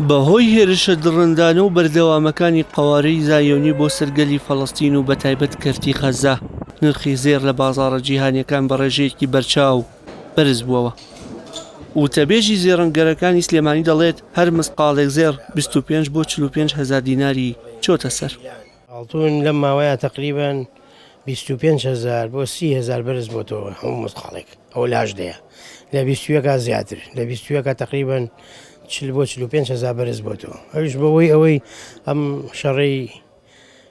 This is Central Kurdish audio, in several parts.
بەهۆی هێرشە دڕندانە و بەردەوامەکانی قەوارەی زایۆنی بۆ سەرگەلی فەڵەستین و بەتایبەت کەرتی خەزا نرخی زێر لە بازاڕە جیهانیەکان بە ڕێژەیەکی بەرچاو بەرز بووەوە. وتەبێژی زێڕەنگەرەکانی سلێمانی دەڵێت هەر مسقالێک زێر 25 بۆ 45 هەزار دیناری چۆتە سەر. ئاڵتون لەم ماوەیە تقریبان 25,000 بۆ 30,000 بەرز بۆتەوە هەموو مسقالێک ئەو لاشدەیە لە 21 زیاتر لە 21 تقریبان 40 بۆ 45,000 بەرز بۆتەوە. ئەوش بەوەی ئەوەی ئەم شەڕی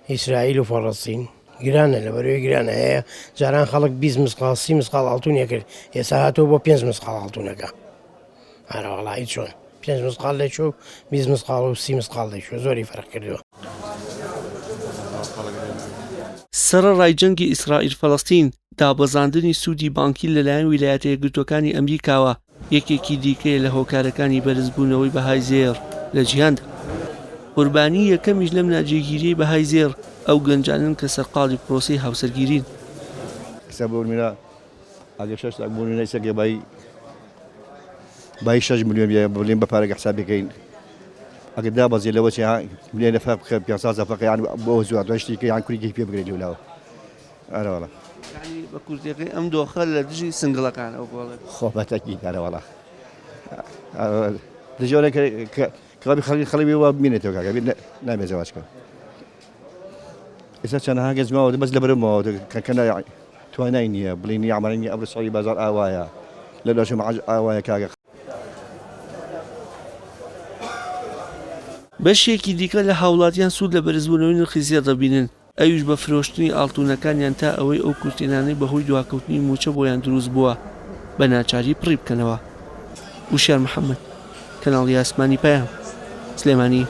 ئیسرائیل و فەڵەستین گرانە لە بەرەوەی گرانە هەیە جاران خەڵک 20 مسقال 30 مسقال ئاڵتونیە کرد ئێستا هاتەوە بۆ 5 مسقال ئاڵتونەکە. هەرە وەڵی چۆن 5 مسقال لێچوو 20 مسقال و 30 مسقال لێچوو زۆری فەرق کردووە. سەرەڕای جەنگی ئیسرائیل فەڵەستین دابەزاندنی سوودی بانکی لەلایەن ویلایەتە یەکگرتووەکانی ئەمریکاوە یەکێکی دیکەیە لە هۆکارەکانی بەرزبوونەوەی بەهای زێر لە جیهاندا. قوربانی یەکەمیش لەم ناجێگیریی بەهای زێر ئەو گەنجانن کە سەرقاڵی پرۆسی هاوسەرگیرین. باي 6 مليون بلين بفارق حسابي كاين اقد دابا زي لو مليون فاق بيانساز فاق يعني بوزو عدوشتي يعني كل كيف بيبغي ولا انا والله يعني بكورتي ام دخل دجي سنجلا كان او والله خو بالتاكيد انا والله دجي كلابي خلي بيوا مينتو كاع نعم زواجك اذا كان هاجز ما بس لبرمو كان يعني توانيني بليني عمرني ابو صعيب بازار اوايا لا شو مع اوايا كاع بەشێکی دیکە لە هاوڵاتیان سوود لە بەرزبوونەوەی نرخی زێر دەبینن ئەویش بە فرۆشتنی ئاڵتونەکانیان تا ئەوەی ئەو کورتێنانەی بەهۆی دواکەوتنی موچە بۆیان دروست بووە بە ناچاری پڕی بکەنەوە. وشار محەممەد کەناڵی ئاسمانی پەیام سلێمانی.